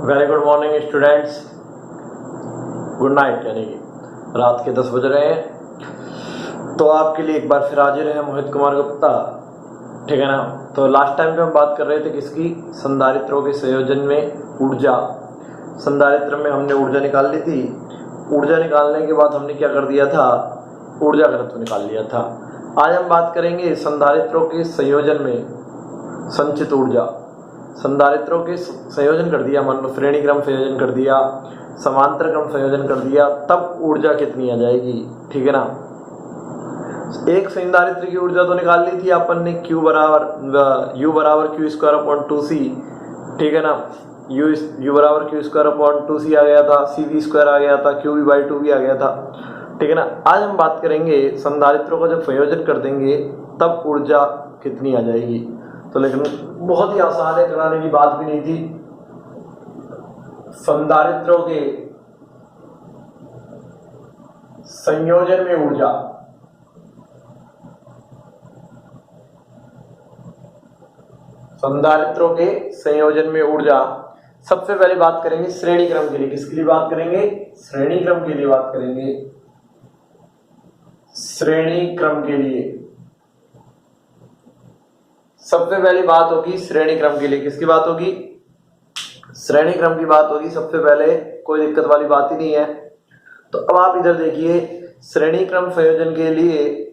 Very good morning students. Good night, यानी कि रात के 10 बज रहे हैं। तो आपके लिए एक बार फिर हाजिर है मोहित कुमार गुप्ता, ठीक है ना। तो लास्ट टाइम पे हम बात कर रहे थे किसकी, संधारित्रों के संयोजन में ऊर्जा। संधारित्र में हमने ऊर्जा निकाल ली थी। ऊर्जा निकालने के बाद हमने क्या कर दिया था, ऊर्जा घनत्व निकाल लिया था। आज हम बात करेंगे संधारित्रों के संयोजन में संचित ऊर्जा। संधारित्रों के संयोजन कर दिया, मान लो श्रेणी क्रम संयोजन कर दिया, समांतर क्रम संयोजन कर दिया, तब ऊर्जा कितनी आ जाएगी, ठीक है ना। एक संधारित्र की ऊर्जा तो निकाल ली थी अपन ने, Q बराबर U बराबर क्यू स्क्वायर अपॉन 2C, ठीक है ना। U बराबर क्यू स्क्वायर अपॉन 2C आ गया था, CV स्क्वायर आ गया था, QV बाई 2 भी आ गया था, ठीक है ना। आज हम बात करेंगे संधारित्रों का जब संयोजन कर देंगे तब ऊर्जा कितनी आ जाएगी। तो लेकिन बहुत ही आसान है, कराने की बात भी नहीं थी। संधारित्रों के संयोजन में ऊर्जा, संधारित्रों के संयोजन में ऊर्जा, सबसे पहले बात करेंगे श्रेणी क्रम के लिए। किसके लिए बात करेंगे, श्रेणी क्रम के लिए बात करेंगे। श्रेणी क्रम के लिए सबसे पहली बात होगी श्रेणी क्रम के लिए। किसकी बात होगी, श्रेणी क्रम की बात होगी सबसे पहले, कोई दिक्कत वाली बात ही नहीं है। तो अब आप इधर देखिए, श्रेणी क्रम संयोजन के लिए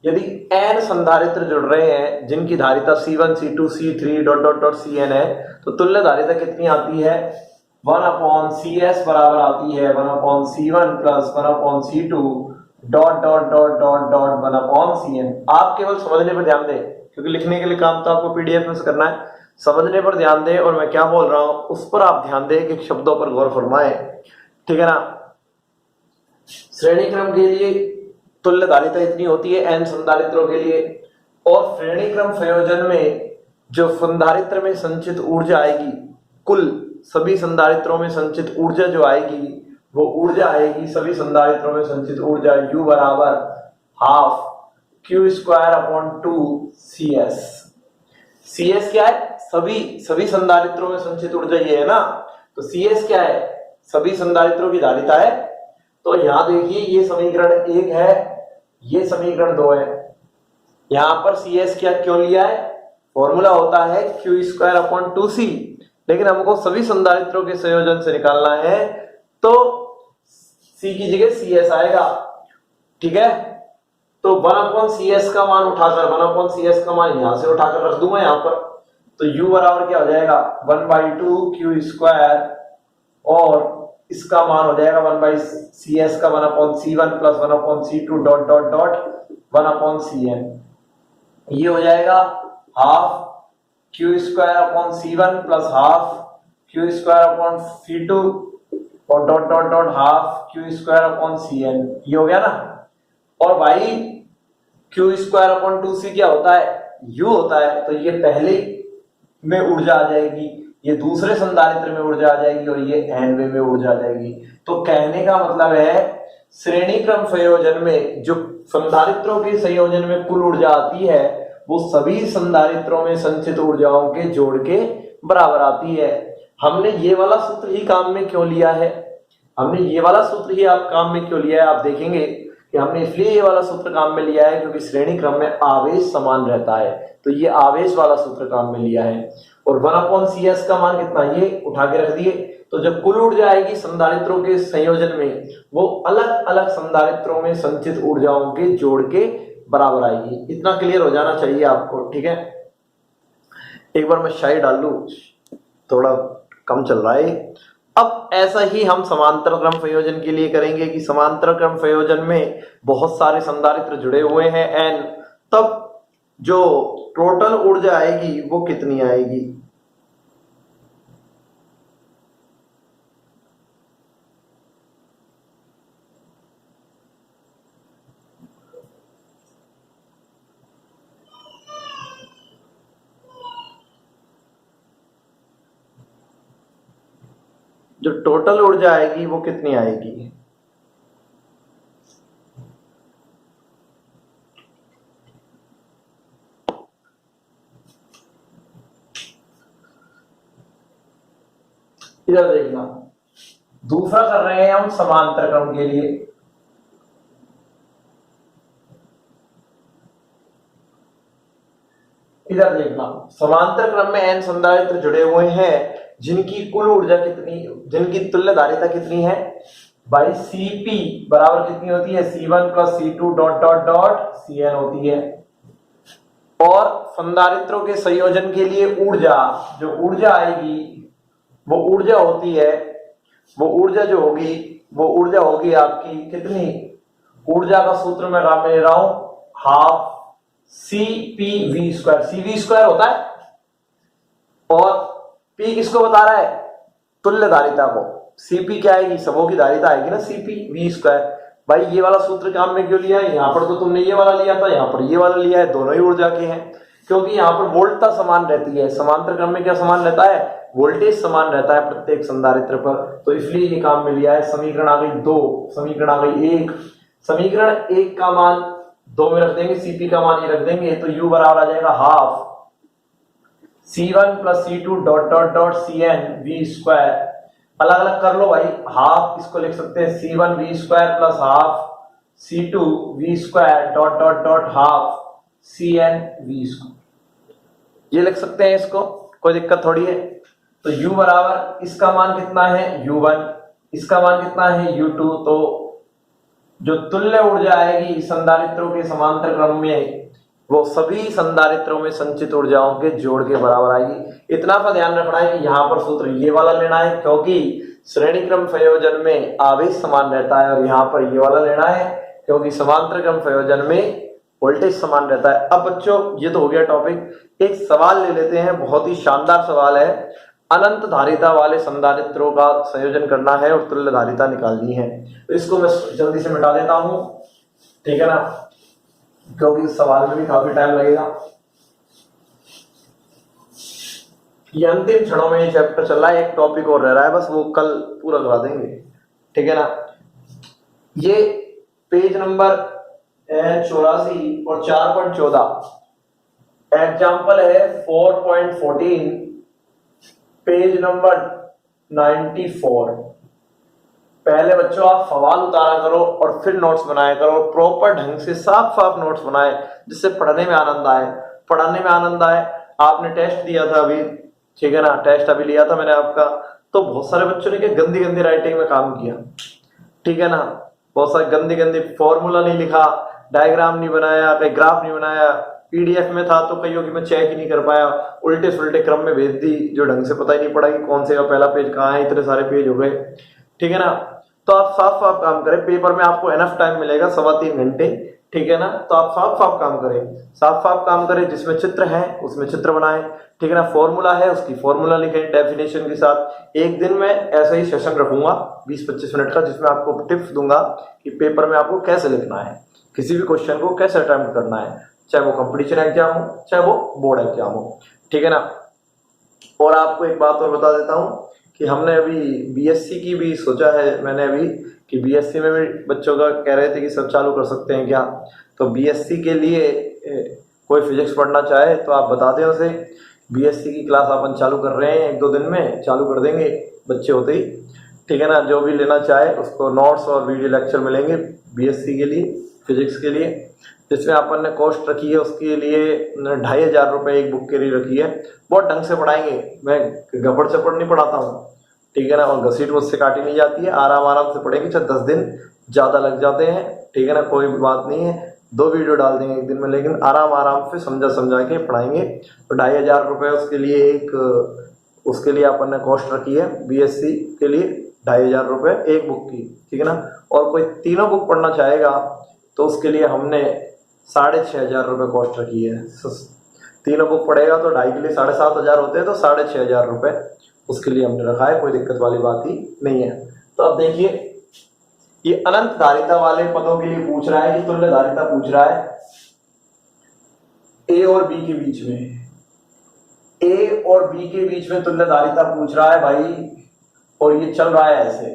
यदि n संधारित्र जुड़ रहे हैं जिनकी धारिता C1 C2 C3 dot dot dot Cn है, तो तुल्य धारिता कितनी आती है, 1/CS बराबर आती है 1/C1 plus 1/C2 dot dot dot dot dot 1/Cn। आप केवल समझने पर ध्यान दें, क्योंकि लिखने के लिए काम तो आपको पीडीएफ में करना है। समझने पर ध्यान दें और मैं क्या बोल रहा हूं उस पर आप ध्यान दें कि शब्दों पर गौर फरमाएं, ठीक है ना। श्रेणी क्रम के लिए तुल्य धारिता इतनी होती है n संधारित्रों के लिए, और श्रेणी क्रम संयोजन में जो संधारित्र में संचित ऊर्जा आएगी, कुल सभी संधारित्रों में संचित ऊर्जा जो आएगी, वो ऊर्जा आएगी सभी संधारित्रों में संचित ऊर्जा U बराबर half Q square upon 2CS। CS क्या है, सभी संधारित्रों में संचित ऊर्जा ये है ना, तो CS क्या है, सभी संधारित्रों की धारिता है। तो यहां देखिए, ये समीकरण 1 है, ये समीकरण 2 है। यहां पर CS क्या क्यों लिया है, फॉर्मूला होता है Q स्क्वायर अपॉन 2C, लेकिन हमको सभी संधारित्रों के संयोजन से निकालना है, तो C की जगह CS आएगा, ठीक है। तो 1/CS का मान उठाकर, 1/CS का मान यहां से उठाकर रख दूंगा यहां पर, तो U बराबर क्या हो जाएगा 1/2 Q स्क्वायर, और इसका मान हो जाएगा 1/CS का 1/C1 plus 1/C2 dot dot dot 1/Cn। ये हो जाएगा half Q square upon C1 plus half Q square upon C2 और dot dot dot half Q square upon Cn। ये हो गया ना। और भाई Q स्क्वायर अपॉन 2C क्या होता है, U होता है, तो ये पहले में ऊर्जा आ जाएगी, ये दूसरे संधारित्र में ऊर्जा आ जाएगी, और ये nवे में ऊर्जा आ जाएगी। तो कहने का मतलब है, श्रेणी क्रम संयोजन में जो संधारित्रों के संयोजन में कुल ऊर्जा आती है, वो सभी संधारित्रों में संचित ऊर्जाओं के जोड़ के बराबर आती है। हमने ये वाला सूत्र ही काम में क्यों लिया है, हमने ये वाला सूत्र ही आप काम में क्यों लिया है, आप देखेंगे कि हमने इसलिए ये वाला सूत्र काम में लिया है क्योंकि श्रेणी क्रम में आवेश समान रहता है, तो ये आवेश वाला सूत्र काम में लिया है। और 1/CS का मान कितना, ये उठा के रख दिए। तो जब कुल ऊर्जा आएगी संधारित्रों के संयोजन में, वो अलग अलग संधारित्रों में संचित ऊर्जाओं के जोड़ के बराबर आएगी। इतना क्लियर हो जाना चाहिए आपको, ठीक है। एक बार मैं शाही डाल लूं, थोड़ा कम चल रहा है। अब ऐसा ही हम समांतर क्रम संयोजन के लिए करेंगे कि समांतर क्रम संयोजन में बहुत सारे संधारित्र जुड़े हुए हैं n, तब जो टोटल ऊर्जा आएगी वो कितनी आएगी। जो टोटल ऊर्जा आएगी वो कितनी आएगी, इधर देखना, दूसरा कर रहे हैं हम समांतर क्रम के लिए। इधर देखना, समांतर क्रम में n संधारित्र जुड़े हुए हैं जिनकी कुल ऊर्जा कितनी, जिनकी तुल्य धारिता कितनी है भाई, Cp बराबर कितनी होती है, C1 plus C2 dot dot dot Cn होती है। और संधारित्रों के संयोजन के लिए ऊर्जा, जो ऊर्जा आएगी वो ऊर्जा होती है, वो ऊर्जा जो होगी वो ऊर्जा होगी आपकी कितनी, ऊर्जा का सूत्र मैं ले रहा हूं half CpV square, CV square होता है और P किसको बता रहा है, तुल्य धारिता को। Cp क्या आएगी, सबों की धारिता आएगी ना, CpV स्क्वायर। भाई ये वाला सूत्र काम में क्यों लिया है, यहां पर तो तुमने ये वाला लिया था, यहां पर ये वाला लिया है, दोनों ही ऊर्जा के हैं, क्योंकि यहां पर वोल्टता समान रहती है। समांतर क्रम में क्या समान रहता है, वोल्टेज समान रहता है प्रत्येक संधारित्र पर, तो इसलिए ये काम में लिया है। समीकरण आ गई 2, समीकरण आ गई 1। समीकरण 1 का मान 2 में रख देंगे, Cp का मान ये रख देंगे, तो U बराबर आ जाएगा half C1 plus C2 dot dot dot Cn V square. अलग अलग कर लो भाई, हाफ इसको लिख सकते हैं C1 V square plus half C2 V square dot dot dot half Cn V square, ये लिख सकते हैं इसको, कोई दिक्कत थोड़ी है। तो U बराबर इसका मान कितना है U1, इसका मान कितना है U2, तो जो तुल्य ऊर्जा आएगी संधारित्रों के समांतर क्रम में वो सभी संधारित्रों में संचित ऊर्जाओं के जोड़ के बराबर आएगी। इतना सा ध्यान रखना है कि यहां पर सूत्र ये वाला लेना है, क्योंकि श्रेणी क्रम संयोजन में आवेश समान रहता है, और यहां पर ये वाला लेना है क्योंकि समांतर क्रम संयोजन में वोल्टेज समान रहता है। अब बच्चों ये तो हो गया टॉपिक, एक सवाल ले लेते हैं, बहुत ही शानदार सवाल है। अनंत धारिता वाले संधारित्रों का संयोजन करना है और तुल्य धारिता निकालनी है, तो इसको मैं जल्दी से मिटा देता हूं, ठीक है ना, क्योंकि इस सवाल में भी काफी टाइम लगेगा। ये अंतिम क्षणों में ये चैप्टर चल रहा है, एक टॉपिक और रह रहा है बस, वो कल पूरा करा देंगे, ठीक है ना। ये पेज नंबर 84 और 4.14 एग्जाम्पल है 4.14 पेज नंबर 94। पहले बच्चों आप सवाल उतारा करो और फिर नोट्स बनाया करो, प्रॉपर ढंग से साफ साफ नोट्स बनाए जिससे पढ़ने में आनंद आए, पढ़ने में आनंद आए। आपने टेस्ट दिया था अभी, ठीक है ना, टेस्ट अभी लिया था मैंने आपका, तो बहुत सारे बच्चों ने क्या गंदी गंदी राइटिंग में काम किया, ठीक है ना, बहुत सारे गंदी गंदी फॉर्मूला नहीं लिखा, डायग्राम नहीं बनाया, कहीं ग्राफ नहीं बनाया, पीडीएफ में था तो कईयों की मैं चेक ही नहीं कर पाया, उल्टे सुल्टे क्रम में भेज दी, जो ढंग से पता ही नहीं पड़ा कि कौन से का पहला पेज कहाँ है, इतने सारे पेज हो गए, ठीक है ना। तो आप साफ साफ काम करें, पेपर में आपको एनफ टाइम मिलेगा 3.25 घंटे, ठीक है ना, तो आप साफ साफ काम करें, साफ साफ काम करें, जिसमें चित्र है उसमें चित्र बनाएं, ठीक है ना, फॉर्मूला है उसकी फॉर्मूला लिखें डेफिनेशन के साथ। एक दिन में ऐसा ही सेशन रखूंगा 20-25 मिनट का, जिसमें आपको टिप्स दूंगा कि पेपर में आपको कैसे लिखना है, किसी भी क्वेश्चन को कैसे अटेम्प्ट करना है, चाहे वो कंपटीशन एग्जाम हो चाहे वो बोर्ड एग्जाम हो, ठीक है ना। और आपको एक बात और बता देता हूं कि हमने अभी बीएससी की भी सोचा है, मैंने अभी कि बीएससी में भी बच्चों का कह रहे थे कि सब चालू कर सकते हैं क्या, तो बीएससी के लिए कोई फिजिक्स पढ़ना चाहे तो आप बता दें उसे, बीएससी की क्लास अपन चालू कर रहे हैं, 1-2 दिन में चालू कर देंगे बच्चे होते ही, ठीक है ना। जो भी लेना चाहे उसको नोट्स और वीडियो लेक्चर मिलेंगे बीएससी के लिए, फिजिक्स के लिए, जिसमें अपन ने कॉस्ट रखी है उसके लिए 2500 रुपये एक बुक के लिए रखी है। बहुत ढंग से पढ़ाएंगे, मैं गबड़ चपड़ नहीं पढ़ाता हूँ, ठीक है ना, और घसीट मुझसे काटी नहीं जाती है, आराम आराम से पढ़ेंगे, चाहे 10 दिन ज़्यादा लग जाते हैं, ठीक है ना, कोई भी बात नहीं है, 2 वीडियो डाल देंगे एक दिन में, लेकिन आराम आराम से समझा के पढ़ाएंगे। तो 2500 रुपये उसके लिए उसके लिए अपन ने कॉस्ट रखी है बीएससी के लिए, 2500 रुपये एक बुक की, ठीक है ना। और कोई तीनों बुक पढ़ना चाहेगा तो उसके लिए हमने 6500 रुपये कॉस्ट रखी है। तीनों बुक पढ़ेगा तो 2.5 के लिए 7500 होते हैं, तो 6500 रुपये उसके लिए हमने रखा है, कोई दिक्कत वाली बात ही नहीं है। तो अब देखिए, ये अनंत धारिता वाले पदों के लिए पूछ रहा है कि तुल्य धारिता पूछ रहा है ए और बी के बीच में, ए और बी के बीच में तुल्य धारिता पूछ रहा है भाई, और ये चल रहा है ऐसे,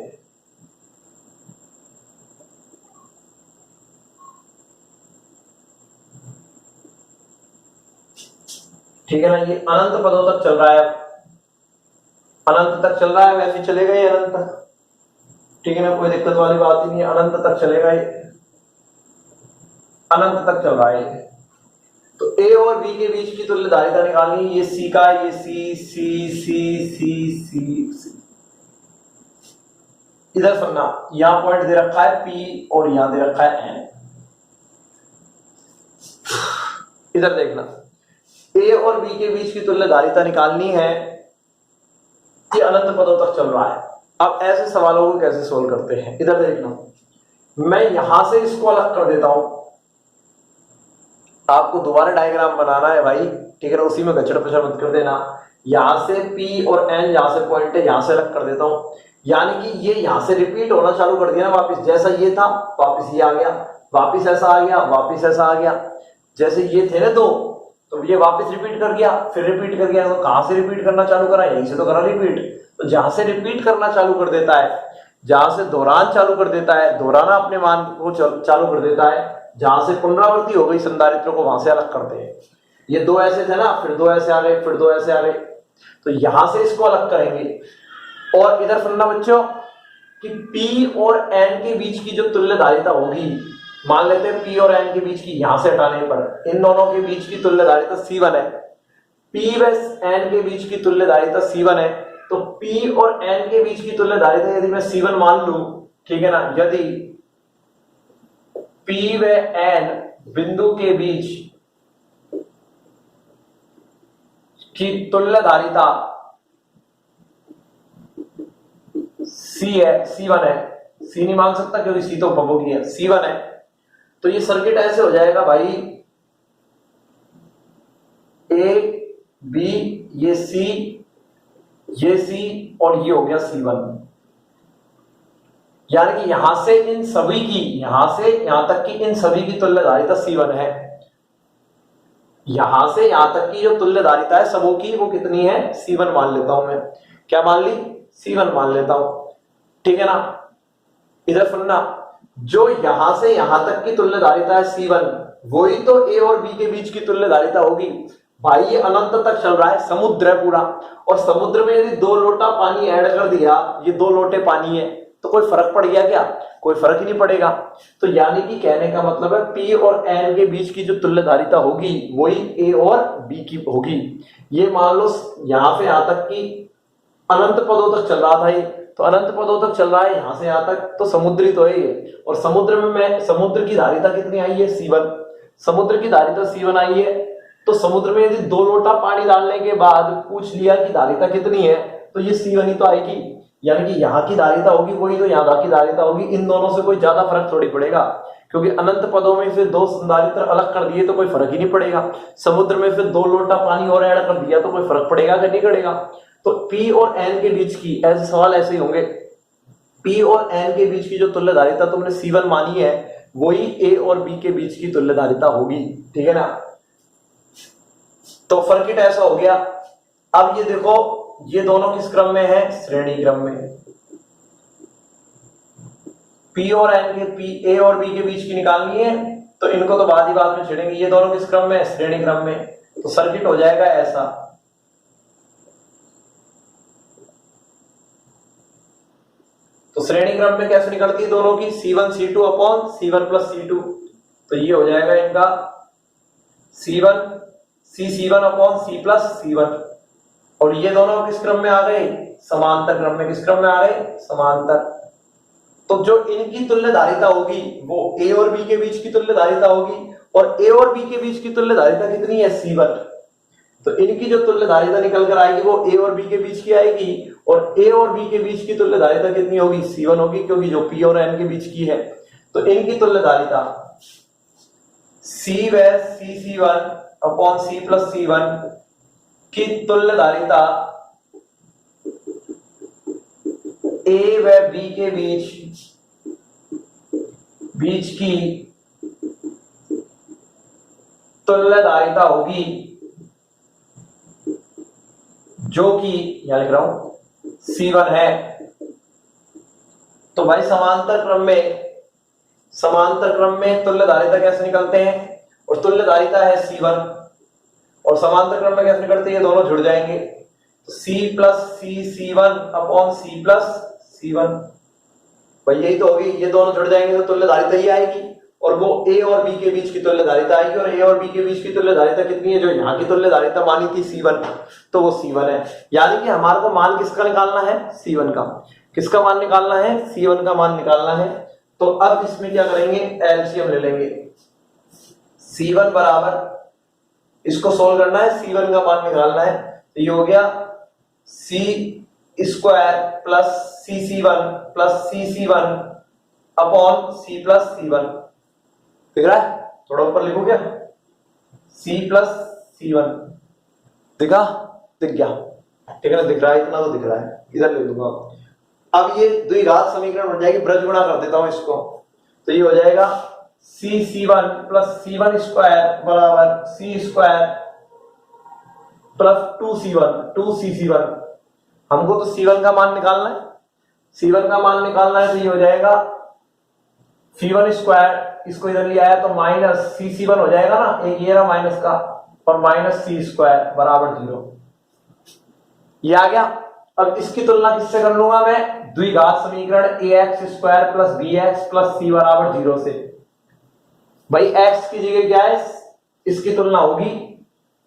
ठीक है ना, ये अनंत पदों तक चल रहा है, अनंत तक चल रहा है, वैसे चलेगा ये अनंत तक, ठीक है ना, कोई दिक्कत वाली बात ही नहीं है, अनंत तक चलेगा ये, अनंत तक चल रहा है। तो ए और बी के बीच की तुल्यधारिता निकालनी, ये सी का, ये सी सी सी सी सी सी, इधर सुनना, यहां पॉइंट दे रखा है पी और यहां दे रखा है एन। इधर देखना, ए और बी के बीच की तुल्यधारिता निकालनी है, ये अनंत पदों तक चल रहा है। अब ऐसे सवालों को कैसे सोल्व करते हैं, इधर देखना, मैं यहां से इसको अलग कर देता हूं, आपको दोबारा डायग्राम बनाना है भाई, ठीक है ना, उसी में गचड़ पचड़ मत कर देना। यहां से P और N जहां से पॉइंट है यहां से अलग कर देता हूं, यानी कि ये यहां से रिपीट होना चालू कर दिया ना, वापस जैसा ये था वापस ये आ गया, वापस ऐसा आ गया, वापस ऐसा आ गया, जैसे ये थे ना दो, तो ये वापस रिपीट कर गया, फिर रिपीट कर गया, तो कहां से रिपीट करना चालू करा, यहीं से तो करा रिपीट। तो जहां से रिपीट करना चालू कर देता है, जहां से दोहरान चालू कर देता है, दोहराना अपने मान को चालू कर देता है, जहां से पुनरावृत्ति हो गई संधारित्र को वहां से अलग करते हैं। ये दो ऐसे थे ना, फिर दो ऐसे आ गए, फिर दो ऐसे आ गए, तो यहां से इसको अलग करेंगे। और इधर सुनना बच्चों कि P और N के बीच की जो तुल्यधारिता होगी, मान लेते हैं P और N के बीच की, यहां से हटाने पर इन दोनों के बीच की तुल्यधारिता C1 है, P व N के बीच की तुल्यधारिता C1 है, तो P और N के बीच की तुल्यधारिता यदि मैं C1 मान लूं, ठीक है ना, यदि P व N बिंदु के बीच की तुल्यधारिता C है, C1 है, C नहीं मान सकता क्योंकि C तो उपभोगी है, C1 है, तो ये सर्किट ऐसे हो जाएगा भाई, A B ये C और ये हो गया C1, यानी कि यहां से इन सभी की, यहां से यहां तक की इन सभी की तुल्यधारिता C1 है, यहां से यहां तक की जो तुल्यधारिता है सबों की वो कितनी है, C1 मान लेता हूं मैं, क्या मान ली, C1 मान लेता हूं, ठीक है ना। इधर सुनना, जो यहां से यहां तक की तुल्यधारिता है C1, वही तो A और B के बीच की तुल्यधारिता होगी। भाई ये अनंत तक चल रहा है, समुद्र है पूरा, और समुद्र में यदि 2 लोटा पानी ऐड कर दिया, ये 2 लोटे पानी है, तो कोई फर्क पड़ गया क्या, कोई फर्क ही नहीं पड़ेगा। तो यानी कि कहने का मतलब है P और N के बीच की जो तुल्यधारिता होगी वही A और B की होगी। ये मान लो यहां से यहां तक की अनंत पदों तक चल रहा था ये, तो अनंत पदों तक चल रहा है यहां से यहां तक, तो समुद्री तो है ये, और समुद्र में मैं समुद्र की धारिता कितनी आई है, C1, समुद्र की धारिता C1 आई है, तो समुद्र में यदि 2 लोटा पानी डालने के बाद पूछ लिया कि धारिता कितनी है, तो ये C1 ही तो आएगी, यानी कि यहाँ की धारिता होगी वही तो यहाँ की धारिता होगी, इन दोनों से कोई ज्यादा फर्क थोड़ी पड़ेगा, क्योंकि अनंत पदों में फिर 2 संधारित्र अलग कर दिए तो कोई फर्क ही नहीं पड़ेगा, समुद्र में फिर 2 लोटा पानी और ऐड कर दिया तो कोई फर्क पड़ेगा कि नहीं पड़ेगा। तो P और N के बीच की ऐसे सवाल ऐसे ही होंगे, P और N के बीच की जो तुल्यधारिता तुमने C1 मानी है वही A और B के बीच की तुल्यधारिता होगी, ठीक है ना। तो सर्किट ऐसा हो गया। अब ये देखो, ये दोनों किस क्रम में है, श्रेणी क्रम में। P और N के A और B के बीच की निकालनी है, तो इनको तो बाद ही बाद में छेड़ेंगे, ये दोनों किस क्रम में है, श्रेणी क्रम में। तो सर्किट हो जाएगा ऐसा, तो श्रेणी क्रम में कैसे निकलती है दोनों की, C1 C2 upon C1 plus C2, तो ये हो जाएगा इनका C1 C1 upon C plus C1, और ये दोनों किस क्रम में आ गए, समांतर क्रम में। किस क्रम में आ गए, समांतर। तो जो इनकी तुल्यधारिता होगी वो A और B के बीच की तुल्यधारिता होगी, और A और B के बीच की तुल्यधारिता कितनी है, C1, तो इनकी जो तुल्यधारिता निकल कर आएगी वो A और B के बीच की आएगी, और A और B के बीच की तुल्यधारिता कितनी होगी, C1 होगी, क्योंकि जो P और N के बीच की है। तो इनकी तुल्यधारिता C व C1 upon C plus C1 की तुल्यधारिता A व B के बीच की तुल्यधारिता होगी, जो कि यहां लिख रहा हूं C1 है। तो भाई समांतर क्रम में तुल्यधारिता कैसे निकलते हैं, और तुल्यधारिता है C1, और समांतर क्रम में कैसे निकलते हैं, ये दोनों जुड़ जाएंगे। तो C plus C1 upon C plus C1, भाई यही तो होगी, ये दोनों जुड़ जाएंगे तो तुल्य धारिता ही आएगी, और वो A और B के बीच की तुल्य धारिता आएगी, और A और B के बीच की तुल्य धारिता कितनी है, जो यहाँ की तुल्य धारिता मानी थी C1, तो वो C1 है। यानी कि हमारे को मान किसका निकालना है, C1 का। किसका मान निकालना है, C1 का मान निकालना है। तो अब इसमें क्या करेंगे, एलसीएम ले लेंगे। C1 बराबर, इसको सोल्व करना है, C1 का मान निकालना है, तो ये हो गया C square plus CC1 plus CC1 upon C plus C1, दिख रहा है, थोड़ा ऊपर लिखो क्या, C प्लस C1, दिखा, दिख गया, ठीक है ना, दिख रहा है, इतना तो दिख रहा है, इधर लिख दूंगा। अब ये द्विघात समीकरण बन जाएगी, ब्रज गुणा कर देता हूं इसको, तो ये हो जाएगा C1 प्लस C1 स्क्वायर बराबर C स्क्वायर प्लस 2C1 हमको तो C1 का मान निकालना है, C1 का मान निकालना है, तो ये हो जाएगा C1 स्क्वायर, इसको इधर ले आया तो माइनस C1 हो जाएगा ना, एक ये रहा माइनस का, और माइनस C स्क्वायर बराबर 0, ये आ गया। अब इसकी तुलना किससे कर लूंगा मैं, द्विघात समीकरण ax square plus bx plus c बराबर 0 से। भाई x की जगह क्या है, इसकी तुलना होगी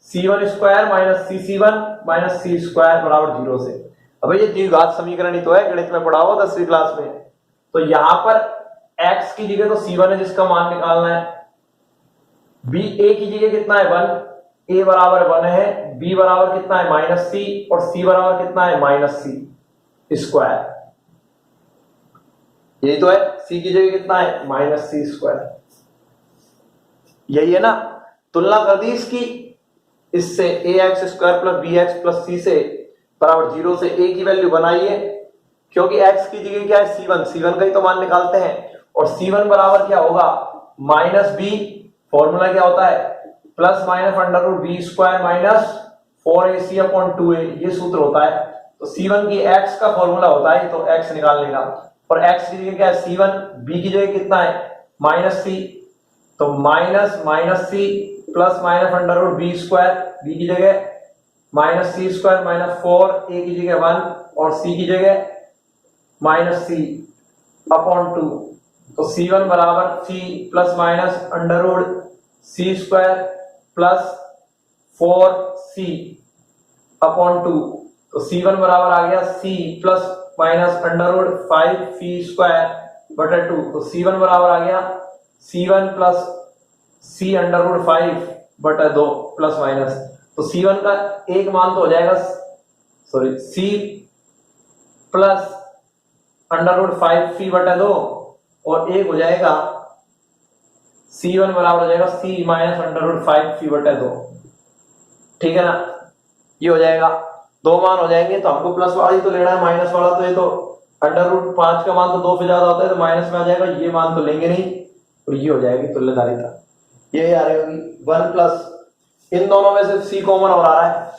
C1 square minus C1 minus C square बराबर 0 से। अब ये द्विघात समीकरण ही तो है, गणित में पढ़ा हुआ 10वीं क्लास में। तो यहां पर x की जगह तो C1 है जिसका मान निकालना है, a की जगह कितना है 1, a बराबर 1 है, b बराबर कितना है माइनस c, और c बराबर कितना है माइनस c स्क्वायर, यही तो है, c की जगह कितना है माइनस c स्क्वायर, यही है ना। तुलना कर दी इसकी, इससे ax square plus bx plus c से बराबर 0 से a की वैल्यू बनाई है, क्योंकि x की जगह क्या है C1 का ही तो मान निकालते हैं, और C1 बराबर क्या होगा माइनस b, फॉर्मूला क्या होता है plus minus under root B square minus 4ac upon 2a, ये सूत्र होता है। तो C1 की x का फॉर्मूला होता है तो x निकालने का, और x की जगह क्या है C1, b की जगह कितना है माइनस c, तो minus c plus minus under root B square, b की जगह minus c square minus 4, a की जगह 1 और c की जगह माइनस c अपॉन 2, तो C1 बराबर c plus minus under root c square plus 4c upon 2, तो C1 बराबर आ गया c plus minus under root 5c square बटा 2, तो C1 बराबर आ गया C1 plus c under root 5 बटा 2 प्लस माइनस, तो C1 का एक मान तो हो जाएगा, sorry c plus under root 5c बटा 2, और एक हो जाएगा C1 बराबर हो जाएगा c minus under root 5c बटा 2, ठीक है ना, ये हो जाएगा, दो मान हो जाएंगे, तो हमको प्लस वाला ही तो लेना है, माइनस वाला तो ये तो अंडर रूट 5 का मान तो 2 से ज्यादा होता है तो माइनस में आ जाएगा, ये मान तो लेंगे नहीं, और ये हो जाएगी तुल्य धारिता, ये आ रही होगी 1 प्लस, इन दोनों में से c कॉमन और आ रहा है,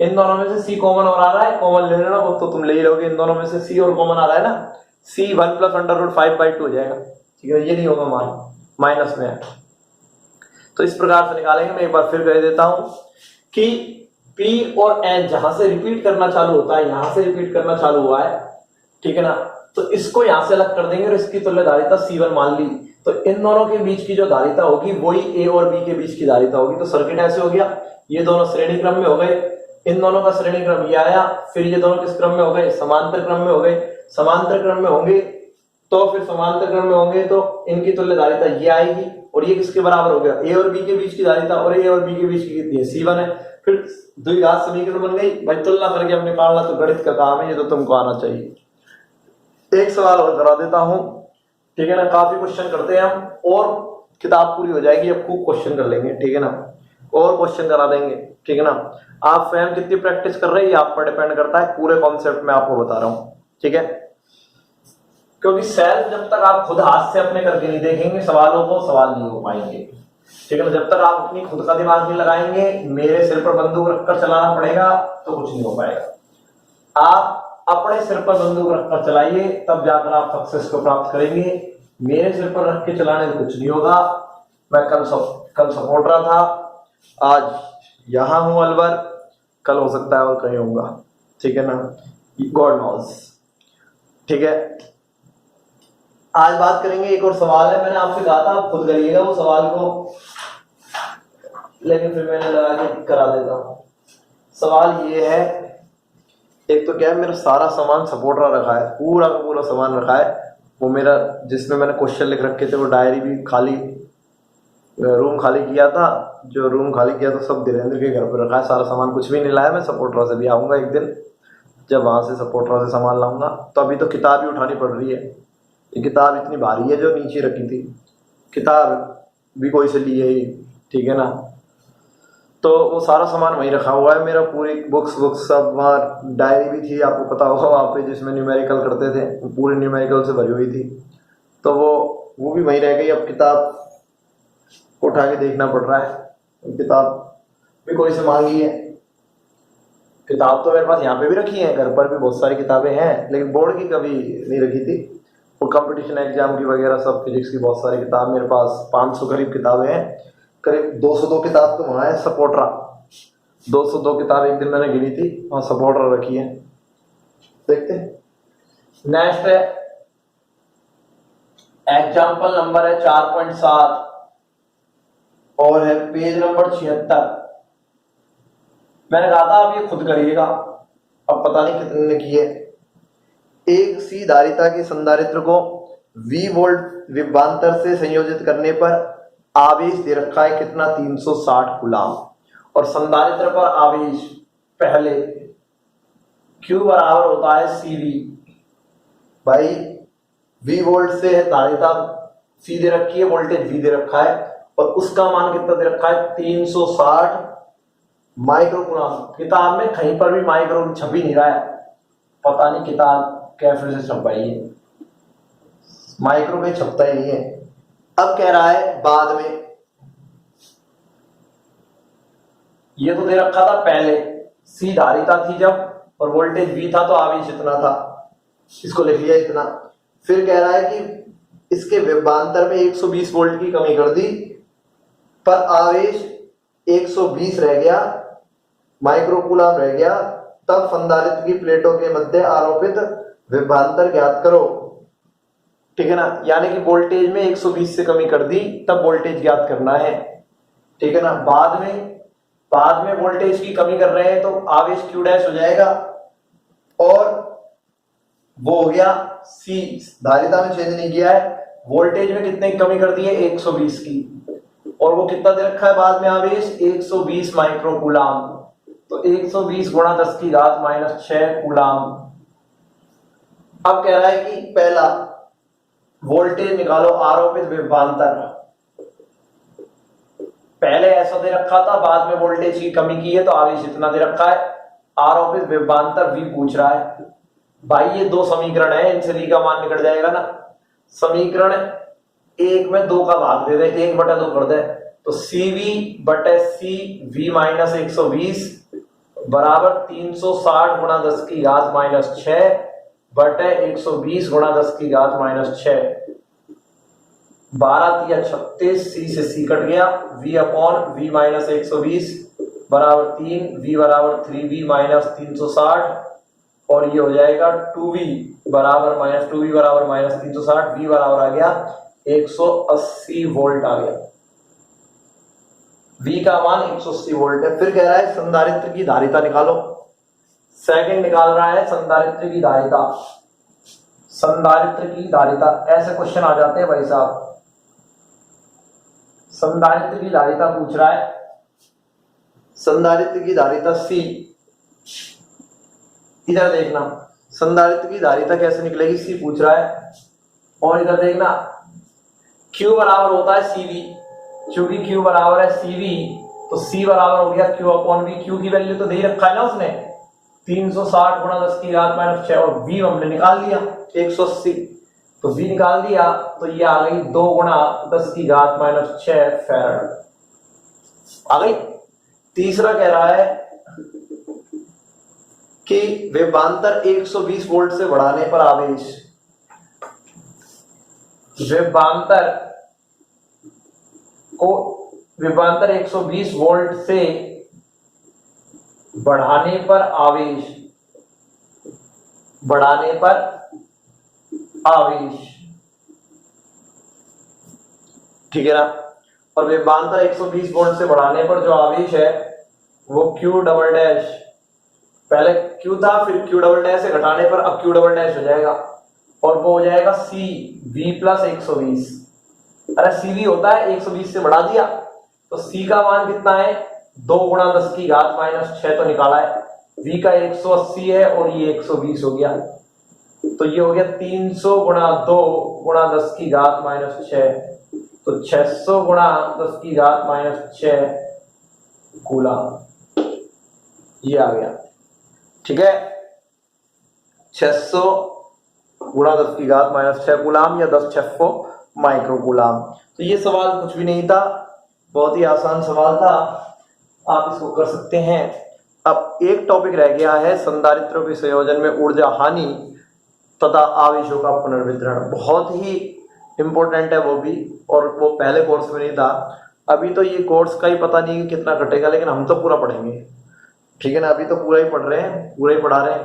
इन दोनों में से c कॉमन और आ रहा है, कॉमन ले लेना वो तो तुम ले ही लोगे, इन दोनों में से c और कॉमन आ रहा है ना, c 1 प्लस अंडर रूट 5/2 हो जाएगा, ठीक है, ये नहीं होगा मान, माइनस में है। तो इस प्रकार से निकालेंगे, मैं एक बार फिर कह देता हूं कि P और N जहां से रिपीट करना चालू होता है, यहां से रिपीट करना चालू हुआ है, ठीक है ना, तो इसको यहां से अलग कर देंगे और इसकी तुल्य धारिता C1 मान ली, तो इन दोनों के बीच की जो धारिता होगी वही A और B के बीच की धारिता होगी। तो सर्किट ऐसे हो गया, ये दोनों श्रेणी क्रम में हो गए, इन दोनों का श्रेणी क्रम ये आया, फिर ये दोनों किस क्रम में हो गए, समांतर क्रम में हो गए, समांतर क्रम में होंगे तो फिर समांतर क्रम में होंगे तो इनकी तुल्य धारिता ये आएगी, और ये किसके बराबर हो गया, A और B के बीच की धारिता, और A और B के बीच की कितनी है C1 है, फिर द्विघात समीकरण बन गई। भाई तुलना करके हमने निकालना तो गणित का काम है, ये तो तुमको आना चाहिए। एक सवाल और करा देता हूं, ठीक है ना, काफी क्वेश्चन करते हैं हम, और किताब पूरी हो जाएगी, अब खूब क्वेश्चन कर लेंगे, ठीक है ना, और क्वेश्चन करा देंगे, ठीक है ना। आप स्वयं कितनी प्रैक्टिस कर रहे हैं आप पर डिपेंड करता है, पूरे कॉन्सेप्ट में आपको बता रहा हूं, ठीक है, क्योंकि सेल्फ जब तक आप खुद हाथ से अपने करके नहीं देखेंगे सवालों को, सवाल नहीं हो पाएंगे, ठीक है ना। जब तक आप अपनी खुद का दिमाग नहीं लगाएंगे, मेरे सिर पर बंदूक रखकर चलाना पड़ेगा तो कुछ नहीं हो पाएगा। आप अपने सिर पर बंदूक रखकर चलाइए, तब जाकर आप सक्सेस को प्राप्त करेंगे। मेरे सिर पर रख के चलाने से कुछ नहीं होगा। मैं कल सपोर्ट रहा था, आज यहां हूं अलवर, कल हो सकता है और कहीं होऊंगा। ठीक है ना, गॉड नोज। ठीक है, आज बात करेंगे, एक और सवाल है, मैंने आपसे कहा था आप खुद करिएगा वो सवाल को, लेकिन फिर मैंने लगा के करा देता हूं। सवाल ये है, एक तो क्या है, मेरा सारा सामान सपोर्टर रखा है, पूरा का पूरा सामान रखा है, वो मेरा जिसमें मैंने क्वेश्चन लिख रखे थे, वो डायरी भी खाली, रूम खाली किया था, जो रूम खाली किया था सब धीरेन्द्र के घर पर रखा है, सारा सामान कुछ भी नहीं लाया। मैं सपोर्टरा से भी आऊँगा एक दिन, जब वहाँ से सपोर्टरा से सामान लाऊंगा। तो अभी तो किताब ही उठानी पड़ रही है, ये किताब इतनी भारी है जो नीचे रखी थी, किताब भी कोई से लिए ही, ठीक है ना। तो वो सारा सामान वहीं रखा हुआ है मेरा, पूरी बुक्स सब, वहाँ डायरी भी थी, आपको पता होगा वहाँ पे जिसमें न्यूमेरिकल करते थे, वो पूरे न्यूमेरिकल से भरी हुई थी, तो वो भी वहीं रह गई। अब किताब उठा के देखना पड़ रहा है, किताब भी कोई से मांगी है। किताब तो मेरे पास यहाँ पे भी रखी है, घर पर भी बहुत सारी किताबें हैं, लेकिन बोर्ड की कभी नहीं रखी थी, वो कंपटीशन एग्जाम की वगैरह सब, फिजिक्स की बहुत सारी किताब मेरे पास, 500 करीब किताबें हैं, करीब 202 किताब तो वहाँ है सपोर्टरा, 202 किताब एक दिन मैंने गिनी थी, वहाँ सपोर्टरा रखी है। देखते नेक्स्ट है, एग्जाम्पल नंबर है 4.7 और है पेज नंबर 76। मैंने कहा था आप ये खुद करिएगा, अब पता नहीं कितने ने किए। एक सी धारिता की संधारित्र को V वोल्ट विभवांतर से संयोजित करने पर आवेश दे रखा है कितना, 360 कूलाम, और संधारित्र पर आवेश पहले Q बराबर होता है CV। भाई V वोल्ट से धारिता C दे रखी है, वोल्टेज V दे रखा है, और उसका मान कितना दे रखा है, 360 माइक्रो कूलाम। किताब में कहीं पर भी माइक्रो छप ही नहीं रहा है, पता नहीं किताब कैसे से छपाई है, माइक्रो में छपता ही नहीं है। अब कह रहा है बाद में, ये तो दे रखा था पहले, सी धारिता थी जब और वोल्टेज V था, तो आवेश इतना था, इसको लिख लिया इतना। फिर कह रहा है कि इसके विभवांतर में 120 वोल्ट की कमी कर दी, पर आवेश 120 रह गया, माइक्रोकूलाम रह गया, तब संधारित्र की प्लेटों के मध्य आरोपित विभवांतर ज्ञात करो। ठीक है ना, यानी कि वोल्टेज में 120 से कमी कर दी, तब वोल्टेज ज्ञात करना है। ठीक है ना, बाद में वोल्टेज की कमी कर रहे हैं तो आवेश Q डैश हो जाएगा, और वो हो गया C, धारिता में चेंज नहीं किया है, वोल्टेज में कितने की कमी कर दी है, 120 की, और वो कितना दे रखा है बाद में आवेश, 120 माइक्रोकूलाम, तो 120 गुणा 10 की घात -6 कूलाम। अब कह रहा है कि पहला वोल्टेज निकालो आरोपित विभवांतर, पहले ऐसा दे रखा था, बाद में वोल्टेज की कमी की है तो आवेश इतना दे रखा है, आरोपित विभवांतर V पूछ रहा है। भाई ये दो समीकरण है, इनसे V का मान निकल जाएगा ना। समीकरण एक में 2 का भाग दे दे, 1/2 कर दे, तो CV बटे C V माइनस 120 बराबर 360 गुणा 10 की घात -6 बटे 120 गुणा 10 की घात -6, 12 तिया 36, C से C कट गया, V अपॉन V माइनस 120 बराबर 3, V बराबर 3V माइनस 360, और ये हो जाएगा 2V बराबर माइनस 360, V बराबर आ गया 180 वोल्ट आ गया, V का मान 180 वोल्ट है। फिर कह रहा है संधारित्र की धारिता निकालो, सेकंड निकाल रहा है संधारित्र की धारिता। संधारित्र की धारिता, ऐसे क्वेश्चन आ जाते हैं भाई साहब, संधारित्र की धारिता पूछ रहा है, संधारित्र की धारिता C, इधर देखना संधारित्र की धारिता कैसे निकलेगी, C पूछ रहा है, और इधर देखना Q बराबर होता है CV, क्योंकि Q बराबर है CV, तो C बराबर हो गया Q अपॉन V, Q की वैल्यू तो दे रखा है ना उसने, 360 गुणा 10 की घात -6, और V हमने निकाल लिया 180, तो V निकाल दिया, तो ये आ गई 2 गुणा 10 की घात -6 फैराड आ गई। तीसरा कह रहा है कि विभवांतर 120 वोल्ट से बढ़ाने पर आवेश, विभवांतर 120 वोल्ट से बढ़ाने पर आवेश बढ़ाने पर आवेश, ठीक है ना। और विभवांतर 120 वोल्ट से बढ़ाने पर जो आवेश है वो Q डबल डैश, पहले Q था फिर Q डबल डैश से घटाने पर अब Q डबल डैश हो जाएगा और वो हो जाएगा C V प्लस 120। अरे CV होता है 120 से बढ़ा दिया तो C का मान कितना है 2 गुणा 10 की घात माइनस 6 तो निकाला है, V का 180 है और ये 120 हो गया तो ये हो गया 300 गुणा 2 गुणा 10 की घात माइनस 6 तो 600 गुणा 10 की घात माइनस 6 कूलम, ये आ गया, ठीक है। 600 गुणा 10 की घात माइनस 6 कूलम या 10 छक्को माइक्रो कूलम। तो ये सवाल कुछ भी नहीं था, बहुत ही आसान सवाल था, आप इसको कर सकते हैं। अब एक टॉपिक रह गया है संधारित्रों के संयोजन में ऊर्जा हानि तथा आवेशों का पुनर्वितरण, बहुत ही इंपॉर्टेंट है वो भी, और वो पहले कोर्स में नहीं था। अभी तो ये कोर्स का ही पता नहीं कि कितना कटेगा, लेकिन हम तो पूरा पढ़ेंगे, ठीक है ना। अभी तो पूरा ही पढ़ रहे हैं, पूरा ही पढ़ा रहे हैं,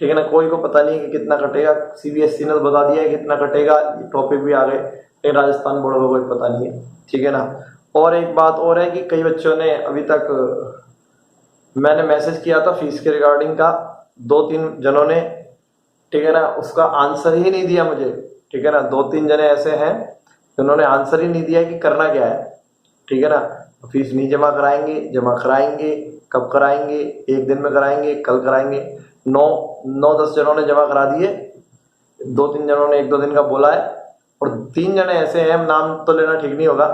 ठीक है ना। कोई को पता नहीं कि कितना कटेगा, CBSE ने बता दिया है कितना कटेगा, टॉपिक भी आ गए, लेकिन राजस्थान बोर्ड को कोई पता नहीं है, ठीक है ना। और एक बात और है कि कई बच्चों ने अभी तक, मैंने मैसेज किया था फीस के रिगार्डिंग का, 2-3 जनों ने, ठीक है ना, उसका आंसर ही नहीं दिया मुझे, ठीक है ना। 2-3 जने ऐसे हैं जिन्होंने आंसर ही नहीं दिया कि करना क्या है, ठीक है ना। फीस नहीं जमा कराएंगे, जमा कराएंगे, कब कराएंगे, एक दिन में कराएंगे, कल कराएंगे। 9-10 जनों ने जमा करा दिए, 2-3 जनों ने 1-2 दिन का बोला है, और 3 जने ऐसे हैं, नाम तो लेना ठीक नहीं होगा,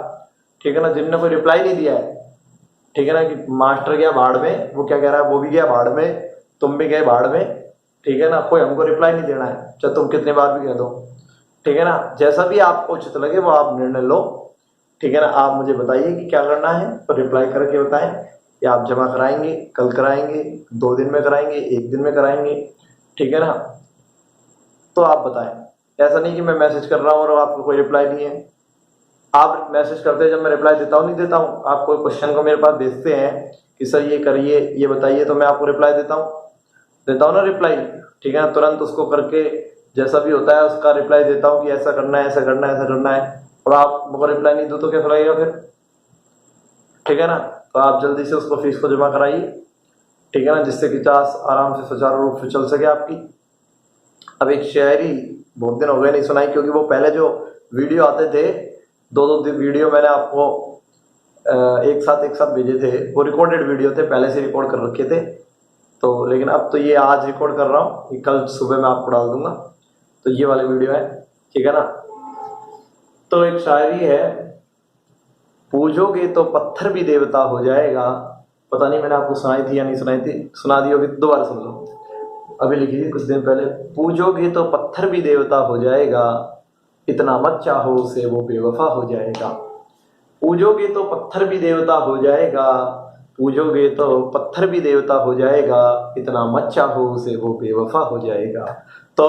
ठीक है ना, जिनने कोई रिप्लाई नहीं दिया है, ठीक है ना। कि मास्टर गया भाड़ में, वो क्या कह रहा है, वो भी गया भाड़ में, तुम भी गए भाड़ में, ठीक है ना। कोई हमको रिप्लाई नहीं देना है, चाहे तुम कितने बार भी कह दो, ठीक है ना। जैसा भी आपको उचित लगे वो आप निर्णय लो, ठीक है ना। आप मुझे बताइए कि क्या करना है, तो रिप्लाई करके बताएं कि आप जमा कराएंगे, कल कराएंगे, 2 दिन में कराएंगे, 1 दिन में कराएंगे, ठीक है ना। तो आप बताएं, ऐसा नहीं कि मैं मैसेज कर रहा हूँ और आपको कोई रिप्लाई नहीं है। आप मैसेज करते हैं, जब मैं रिप्लाई देता हूँ नहीं देता हूँ, आप कोई क्वेश्चन को मेरे पास भेजते हैं कि सर ये करिए, ये बताइए, तो मैं आपको रिप्लाई देता हूँ ना रिप्लाई, ठीक है ना। तुरंत उसको करके जैसा भी होता है उसका रिप्लाई देता हूँ कि ऐसा करना है, ऐसा करना है, ऐसा करना है, और आप मुझको रिप्लाई नहीं दो तो कैसा लगेगा फिर, ठीक है ना। तो आप जल्दी से उसको फीस को जमा कराइए, ठीक है ना, जिससे कि क्लास आराम से सुचारू रूप से चल सके आपकी। अब एक शायरी बहुत दिन हो गए नहीं सुनाई, क्योंकि वो पहले जो वीडियो आते थे 2-2 वीडियो मैंने आपको एक साथ भेजे थे, वो रिकॉर्डेड वीडियो थे, पहले से रिकॉर्ड कर रखे थे, तो लेकिन अब तो ये आज रिकॉर्ड कर रहा हूँ, ये कल सुबह मैं आपको डाल दूंगा, तो ये वाले वीडियो है, ठीक है ना। तो एक शायरी है, पूजोगे तो पत्थर भी देवता हो जाएगा, पता नहीं मैंने आपको सुनाई थी या नहीं सुनाई थी, सुना दी होगी, दोबारा सुन लो। अभी लिखी थी कुछ दिन पहले, पूजोगे तो पत्थर भी देवता हो जाएगा, इतना मत चाहो उसे वो बेवफा हो जाएगा। पूजोगे तो पत्थर भी देवता हो जाएगा, पूजोगे तो पत्थर भी देवता हो जाएगा, इतना मत चाहो उसे वो बेवफा हो जाएगा। तो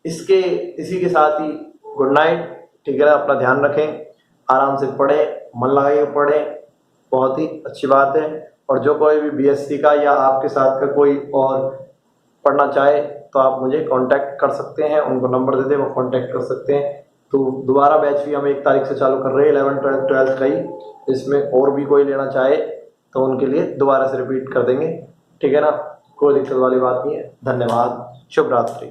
इसी के साथ ही गुड नाइट, ठीक है ना। अपना ध्यान रखें, आराम से पढ़ें, मन लगाइए पढ़ें, बहुत ही अच्छी बात है। और जो कोई भी BSc का या आपके साथ का कोई और पढ़ना चाहे तो आप मुझे कांटेक्ट कर सकते हैं, उनको नंबर दे दें, वो कांटेक्ट कर सकते हैं। तो दोबारा बैच भी हम 1 तारीख से चालू कर रहे हैं 11th 12th का ही, इसमें और भी कोई लेना चाहे तो उनके लिए दोबारा से रिपीट कर देंगे, ठीक है ना, कोई दिक्कत वाली बात नहीं है। धन्यवाद, शुभ रात्रि।